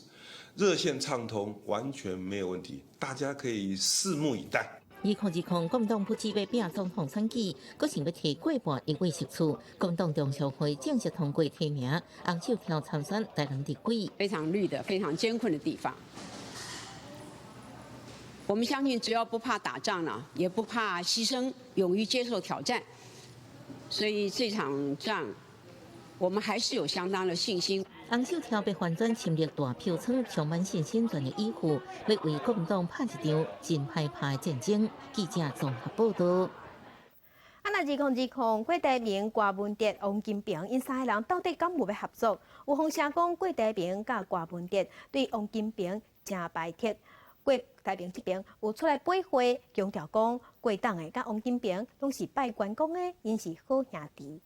熱線暢通完全沒有問題，大家可以拭目以待。2020國民黨不只要拼總統選舉，佫想要提過半1位席次。國民黨中常會正式通過提名洪秀柱參選台南地區。非常綠的、非常艱困的地方，我們相信只要不怕打仗了，也不怕犧牲，勇於接受挑戰，所以這場仗我們還是有相當的信心。洪秀跳被反转侵略大票仓，充满信心全力以赴，要为国民党拍一场真害怕的战争。记者综合报道。那2020郭台铭、郭文哲、王金平因三个人到底敢有要合作？有风声讲郭台铭甲郭文哲对王金平真排斥。郭台铭这边有出来背会，强调讲郭党的甲王金平拢是拜关公的，因是好兄弟。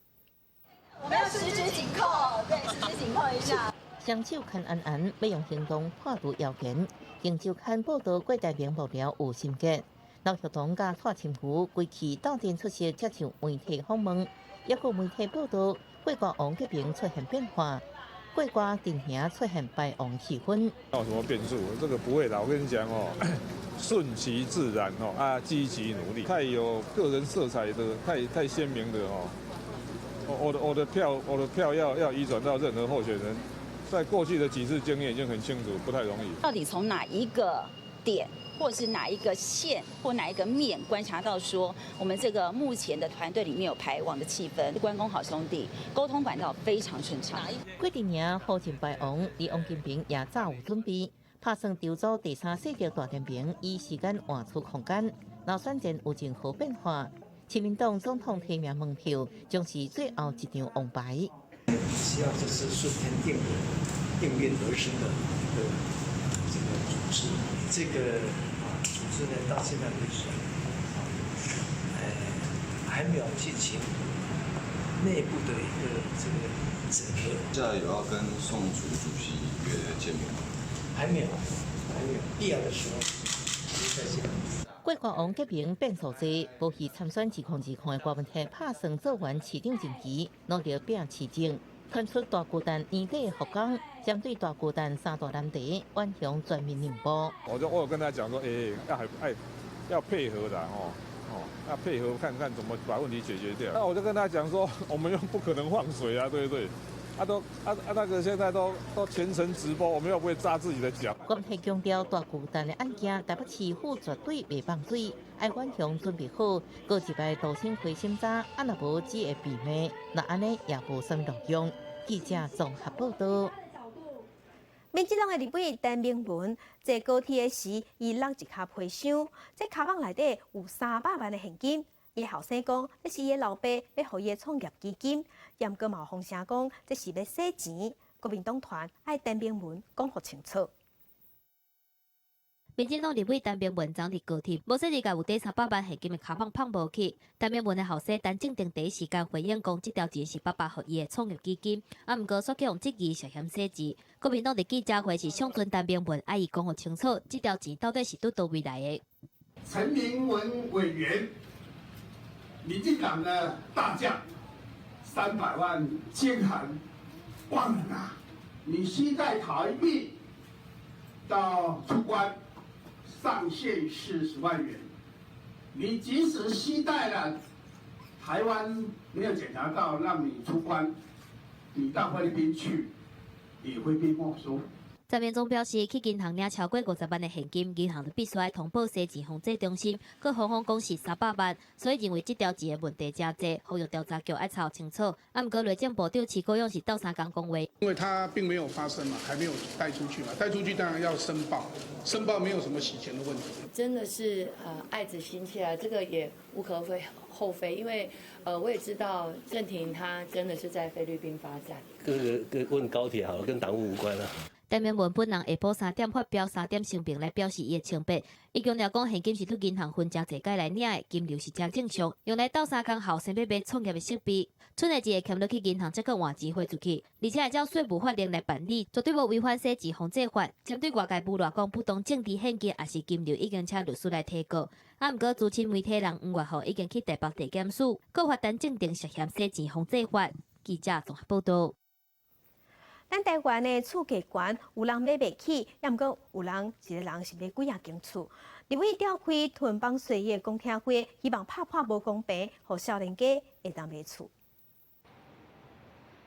我们要十指紧扣，对，十指紧扣一下。双手牵安安，要用行动破除谣言。经周刊报道，郭台铭幕僚有心结。老学堂甲蔡清福归期到店出席接受媒体访问，也有媒体报道，郭国王这边出现变化，郭瓜阵营出现败亡气氛。有什么变数？这个不会的，我跟你讲哦，顺其自然哦，啊，积极努力，太有个人色彩的，太鲜明的哦。我的票要移转到任何候选人，在过去的几次经验已经很清楚，不太容易。到底从哪一个点？或是哪一个线或哪一个面观察到说，我们这个目前的团队里面有排网的气氛，关公好兄弟，沟通管道非常顺畅。郭台铭好进败亡，离王金平也早有准备，拍算调组第三世纪大电瓶，以时间换出空间。若选战有任何变化，亲民党总统提名门票将是最后一张王牌。希望这是顺天应运而生的这个组织，这个组织呢到现在为止还没有进行内部的一个这个整合。现在有要跟宋楚主席约见面吗？还没有，必要的时候再见。郭国王革命变数多，无去参选2020的郭文哲拍算做完市长任期，努力拼市政。传出大巨蛋年底复工，将对大巨蛋三大难题完向全面宁波。我有跟他讲说，要配合的要配合看看怎么把问题解决掉。那我就跟他讲说，我们又不可能放水啊，对不对？那个现在都全程直播，我们又不会扎自己的脚。官媒强调，大巨蛋的案件，台北市府绝对袂放水，爱反向准备好，过一摆道歉会审查，若无只会避免，那安尼也无什么路用。记者综合报道。民进党的立委陈明文坐高铁时，伊落一卡皮箱，这卡包内底有300万的现金。伊后生讲，这是伊老爸要互伊的创业基金，严格冒风声讲，这是要洗钱。国民党团爱陈明文讲互清楚。民进党立委陈明文昨日高铁，无说日有底300万现金的卡棒放无去。陈明文的后生陈正定第一时间回应讲，这条钱是爸爸予伊的创业基金，毋过说去用质疑涉嫌洗钱。国民党的记者会是上尊陈明文，爱伊讲互清楚，这条钱到底是倒位来的。陈明文委员，民进党的大将，300万金函忘了拿，你携带台币到出关。上限40万元，你即使携带了，台湾没有检查到让你出关，你到菲律宾去也会被没收。陈明忠表示，去银行领超过50万的现金，银行就必须要通报洗钱防治中心，佮方方讲是300万，所以认为这条钱的问题真多，呼吁调查局要查清楚。毋过内政部长齐国勇是斗相共讲话，因为它并没有发生嘛，还没有带出去嘛，带出去当然要申报，申报没有什么洗钱的问题。真的是爱子心切啊，这个也无可厚非，因为我也知道郑婷她真的是在菲律宾发展。跟问高铁好了，跟党务无关啊。陈明文本人下晡3点发表3点声明来表示伊的清白。伊强调讲，现金是对银行分真济届来领的，金流是真正常，用来斗3工后生要买创业的设备。剩的钱会欠落去银行，再去换钱汇出去，而且按照税务法令来办理，绝对无违反洗钱防治法。针对外界无乱讲不当政治现金也是金流，已经请律师来提告。毋过资深媒体人5月号已经去台北地检署告发陈正定涉嫌洗钱防治法。记者综合报道。咱台湾的厝价悬，有人买袂起，也毋过有人一个人是买几啊间厝。立委召开囤房税的公听会，希望拍破无公平，互少年家会当买厝。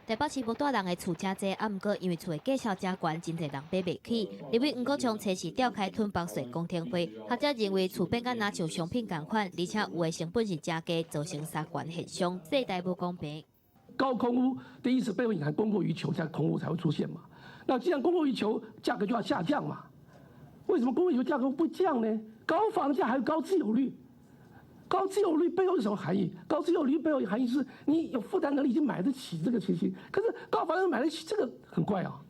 台北市无大人的厝真济，毋过因为厝的价销真悬，真侪人买袂起。立委吴国昌初时召开囤房税公听会，学者认为厝变甲若像商品共款，而且有的成本是真低，造成三悬现象，世代无公平。高空污的意思背后隐含供过于求，才空污才会出现嘛。那既然供过于求，价格就要下降嘛。为什么供过于求价格不降呢？高房价还有高自有率，高自有率背后是什么含义？高自有率背后的含义是你有负担能力，已经买得起这个情形。可是高房价买得起，这个很怪啊。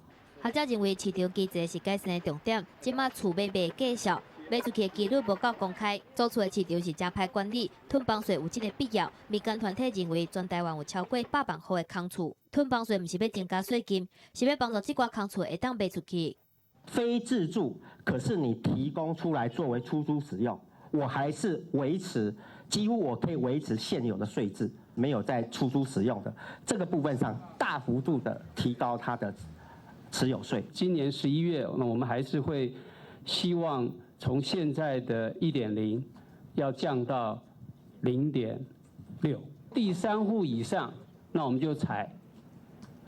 学者认为市场机制是改善的重点，即马厝卖计少。卖出去的几率无够公开，做出的市场是真歹管理，囤房税有这个必要。民间团体认为，全台湾有超过100万户的空厝，囤房税不是要增加税金，是要帮助这寡空厝会当卖出去。非自住，可是你提供出来作为出租使用，我还是维持，几乎我可以维持现有的税制，没有在出租使用的这个部分上大幅度的提高它的持有税。今年11月，那我们还是会希望。从现在的1.0要降到0.6，第3户以上，那我们就采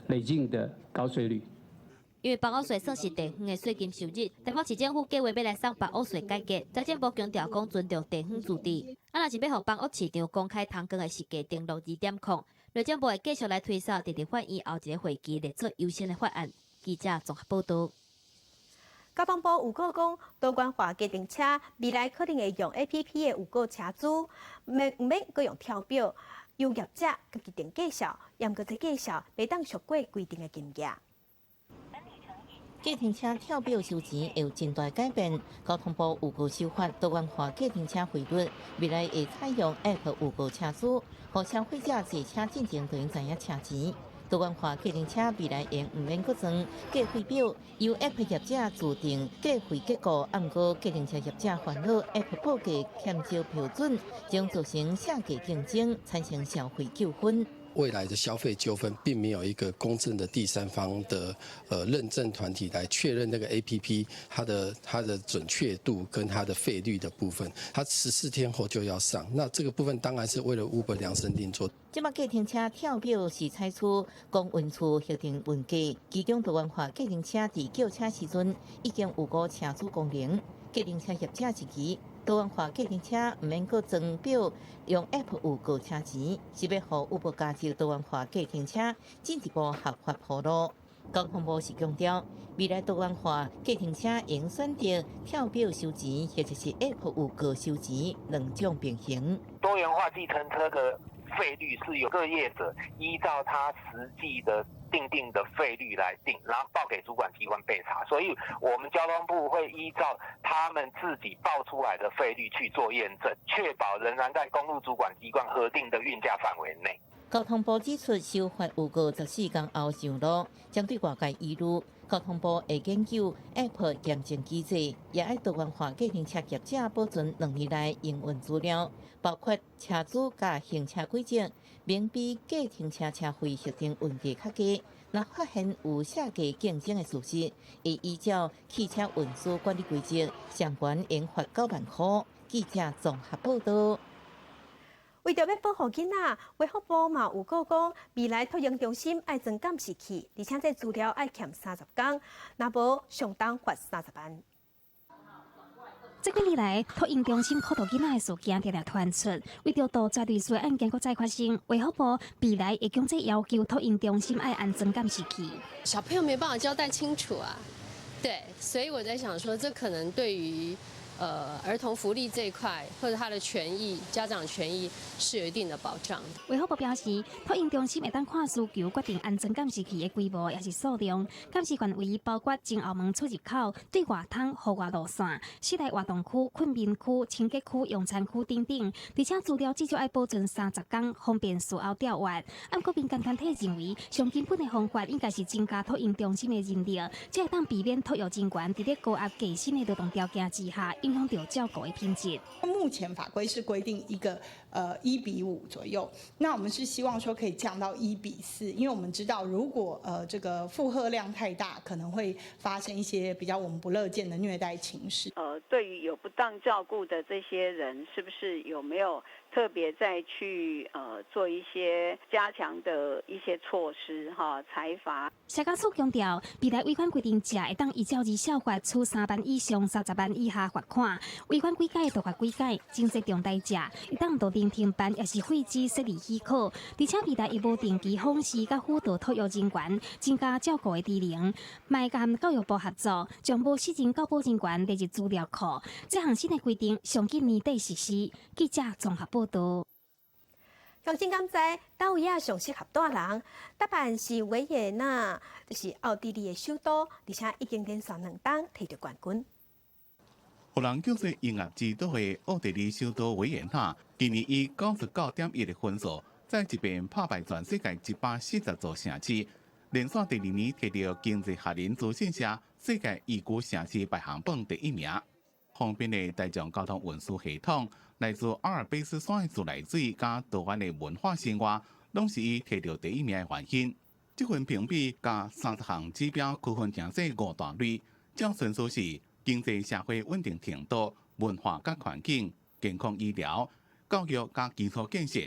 累进的高税率。因为房屋税算是地方的税金收入，台北市政府计划要来送房屋税改革，财政部强调讲尊重地方自治。若是要让房屋市场公开通光的时间定落2.0，内政部会继续来推扫伫立法院后一个会期列作优先的法案。记者综合报道。交通部有告讲，多元化计程车未来可能会用 APP 的有购车主，唔免搁用跳表，由业者家己定介绍，严格这介绍袂当超过规定的金额。计程车跳表收钱会有真大改变。交通部有告修法多元化计程车汇率，未来会采用 App 有购车主，互消费者坐车进前就用知影车钱。多元化计程车未来用唔免搁装计费表，由 App 业者自定计费结果，毋过计程车业者烦恼 App 报价欠照标准，将造成下价竞争，产生消费纠纷。未来的消费纠纷并没有一个公正的第三方的认证团体来确认那个 APP 它的准确度跟它的费率的部分，它14天后就要上。那这个部分当然是为了 Uber 量身定做。即马计程车跳表是采取公运处核定运价，其中多元化计程车伫叫车时阵已经有过车主功能，计程车业者一期。多元化计程车唔免搁装表，用 App 有购车钱，是要互有无加入多元化计程车进一步合法铺路。交通部是强调，未来多元化计程车应选择跳表收钱，或者是 App 有购收钱两种并行。多元化计程车的费率是由各业者依照他实际的定的费率来定，然后报给主管机关备查，所以我们交通部会依照他们自己报出来的费率去做验证，确保仍然在公路主管机关核定的运价范围内。交通部指出，修法有过14天后上路，针对外界疑虑，交通部会研究 App 验证机制，也爱多元化计程车业者保存2年内营运资料，包括车主甲行车轨迹，明比计程车车费核定运价较低。若发现有下价竞争的事实，会依照汽车运输管理规则，上悬应罚9万块。记者综合报道。为着要保护囡仔，卫福部嘛有告讲，未来托婴中心爱装监视器，而且这资料爱欠30天，若无上当罚30万。这几年来，托婴中心苦毒囡仔的事件常常传出，为着杜绝类似案件再发生，卫福部未来会强制要求托婴中心爱安装监视器。小朋友没办法交代清楚啊，对，所以我在想说，这可能对于儿童福利这一块，或者他的权益、家长权益是有一定的保障。卫福部表示，托婴中心会当看需求决定安装监视器的规模也是数量。监视范围包括前后门出入口、对外窗、户外路线、室内活动区、困眠区、清洁区、用餐区等等。而且资料至少要保存30天，方便事后调阅。按国民间团体认为，上根本的方法应该是增加托婴中心的人力，才会当避免托育人员伫咧高压低薪的劳动条件之下，影响到照顾的品质。目前法规是规定一个1:5左右，那我们是希望说可以降到1:4，因为我们知道如果这个负荷量太大，可能会发生一些比较我们不乐见的虐待情势。对于有不当照顾的这些人，是不是有没有特别再去做一些加强的一些措施裁罚。社教署强调，未来违反规定者会当依照效罚处3万以上30万以下罚款，违反规改就罚规改，经济重大者会当导定停办也是废止设立许可，而且未来亦无定期访视甲辅导托育人员，增加照顾的职能，卖甲教育部合作，将无失人教保人员列入资料库。这项新的规定上今年底实施。记者综合报道。乡亲感知，到位啊上适合大人，答案是维也纳，就是奥地利的首都，而且已经连续2档摕到冠军。互人叫做音乐之都的奥地利首都维也纳，今年以99.1的分数，再一遍打败全世界140座城市，连续第2年摕到经济学人资讯社世界宜居城市排行榜第1名。方便的大众交通运输系统，来自阿尔卑斯山的自来水，加多元的文化生活，拢是伊摕到第1名的原因。这份评比加30项指标区分成这5大类，将顺序是经济社会稳定程度、文化甲环境、健康医疗、教育甲基础建设。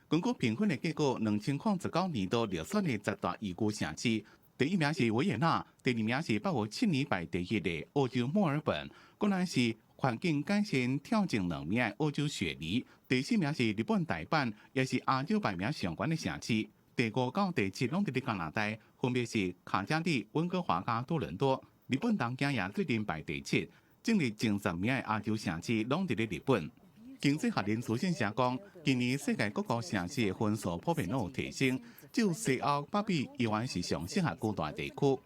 根据评分的结果，2019年度入选的10大宜居城市，第1名是维也纳，第2名是把握7年排第1的澳洲墨尔本，果然是环境改善挑战2名的澳洲雪梨，第4名是日本大阪，也是亚洲排名上悬的城市。第5到第7拢伫加拿大，分别是卡加利、温哥华加多伦多。日本东京也最近排第7，正日前10名的亚洲城市拢伫日本。经济学人资讯社讲，今年世界各国城市的分数普遍拢有提升，只有西欧北美依然是上适合居住地区。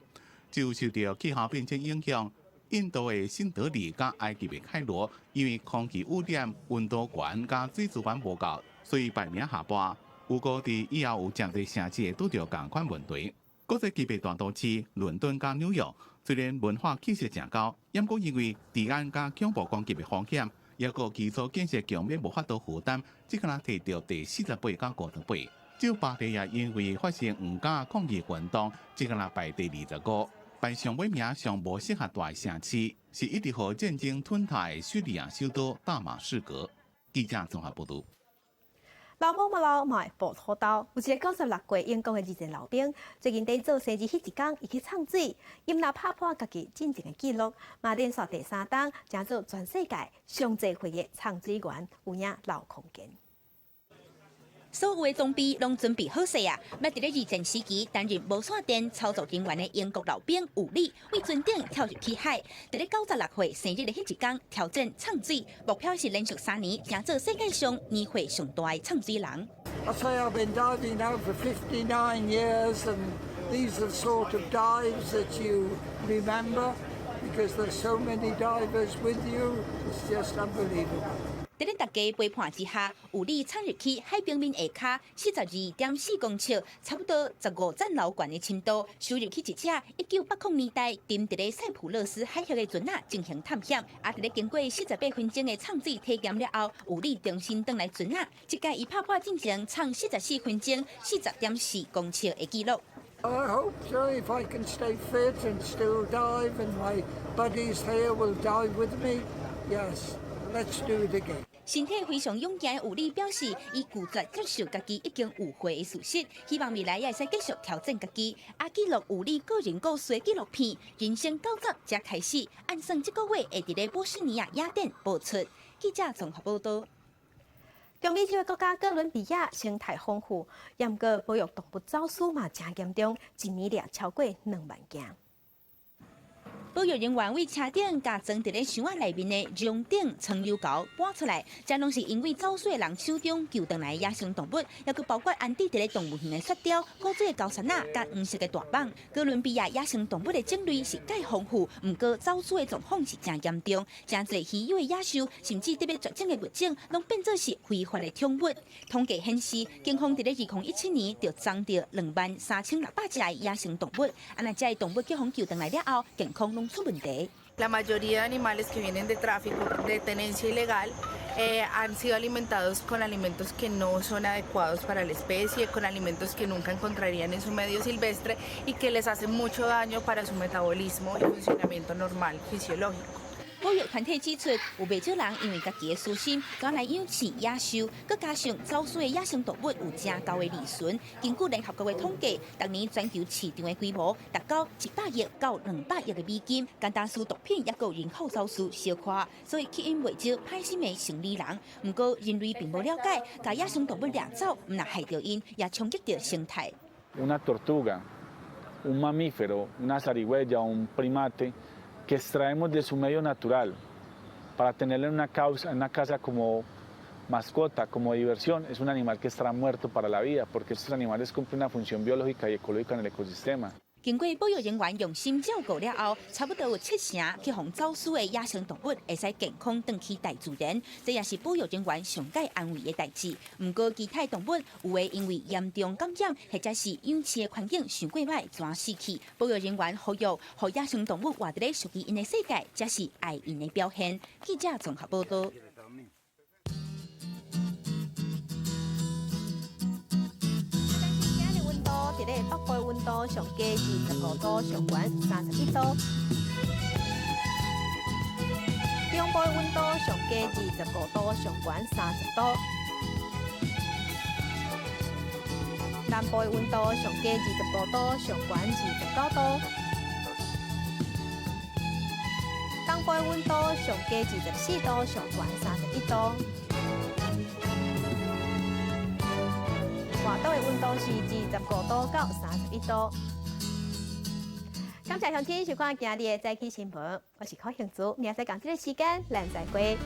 就受到气候变迁影响，印度的新德里甲埃及的开罗，因为空气污染、温度悬甲水资源无够，所以排名下滑。有估伫以后有真侪城市会拄着同款问题。国际级别大都市伦敦甲纽约，虽然文化气势真高，不过因为治安甲恐怖攻击的风险，也个基础建设强烈无法度负担，只敢摕到第48甲58。只有巴黎也因为发生黄假抗议运动，只敢排第25。排上尾名上无适合大城市，是一直和战争吞噬的叙利亚首都大马士革。记者综合报道。老母冇老买报土豆，有一个96岁英国的二战老兵，最近在做生日迄一天，伊去唱水，因拿拍破家己进前的纪录，嘛连续第3档，成做全世界上最会的唱水员，有影老空间。所有的装备拢准备好势啊！要伫咧二战时期担任无线电操作人员的英国老兵伍利，为船顶跳入去海，伫咧96岁生日的迄一天挑战唱水，目标是连续3年，成做世界上年岁上大的唱水人。I say I've been diving now for 59 years, and these are sort of dives that you remember because there's so many divers with you. It's just unbelievable. 在咧大家陪伴之下，伍利闯入去海平面下骹42.4公尺，差不多15层楼高的深度，收入去一只1980年代沉伫咧塞浦路斯海峡的船仔进行探险。啊，伫咧经过48分钟的唱水体验了后，伍利重新返来船仔，这届伊拍破进程唱44分钟40.4公尺的纪录。I hope so. If I can stay fit and still dive, and my buddies here will dive with me, yes, let's do it again. 身体非常勇健的伍利表示，伊拒绝接受家己已经有悔的事实，希望未来也会使继续挑战家己。记录伍利个人故事纪录片《人生90》才开始，按算这个月会伫咧波士尼亚雅典播出。记者综合报道。中美洲的国家哥伦比亚生态丰富，不过保育动物走私嘛真严重，一年掠超过2万件。保育人员为车顶甲装伫咧箱仔内面的熔顶苍油膏搬出来，这拢是因为走私的人手中救回来的野生动物，也佮包括安置伫咧动物园的雪貂、古锥的高山仔、甲黄色的大蠓。哥伦比亚野生动物的种类是介丰富，不过走私的状况是真严重，真侪稀有的野兽，甚至特别绝种的物种，拢变做是非法的宠物。统计显示，警方伫咧2017年就装到23600只的野生动物，那这些动物叫方救回来了后，健康拢出问题。La mayoría de animales que vienen de tráfico, de tenencia ilegal, han sido alimentados con alimentos que no son adecuados para la especie, con alimentos que nunca encontrarían en su medio silvestre y que les hacen mucho daño para su metabolismo y funcionamiento normal, fisiológico. 保育团体指出，有不少人因为家己的私心，转来养饲野兽，佮加上走私的野生动物有正高的利润。根据联合国的统计，当年全球市场的规模达到100亿到200亿的美金，简单输毒品也有人口走私小可，所以吸引袂少歹心的生理人。不过人类并无了解，把野生动物掠走，唔但害到因，也冲击到生态。Una tortuga, un mamífero, una zarigüeya, un primate que extraemos de su medio natural para tenerlo en una casa como mascota, como diversión, es un animal que estará muerto para la vida, porque estos animales cumplen una función biológica y ecológica en el ecosistema. 经过保育人员用心照顾了后，差不多有70%去防走私的野生动物会使健康回去大自然，这也是保育人员上界安慰的代志。不过，其他动物有的因为严重感染，或者是养饲的环境伤过歹，全死去。保育人员呼吁，让野生动物活在属于因的世界，这是爱因的表现。记者综合报道。伫咧北部温度上加25度，上悬31度；中部温度上加25度，上悬30度；南部温度上加25度，上悬29度；东部温度上加24度，上悬31度。外岛的温度是25度到31度。感谢收听收看今日的早起新闻，我是柯幸珠，明仔载同这个时间，咱再会。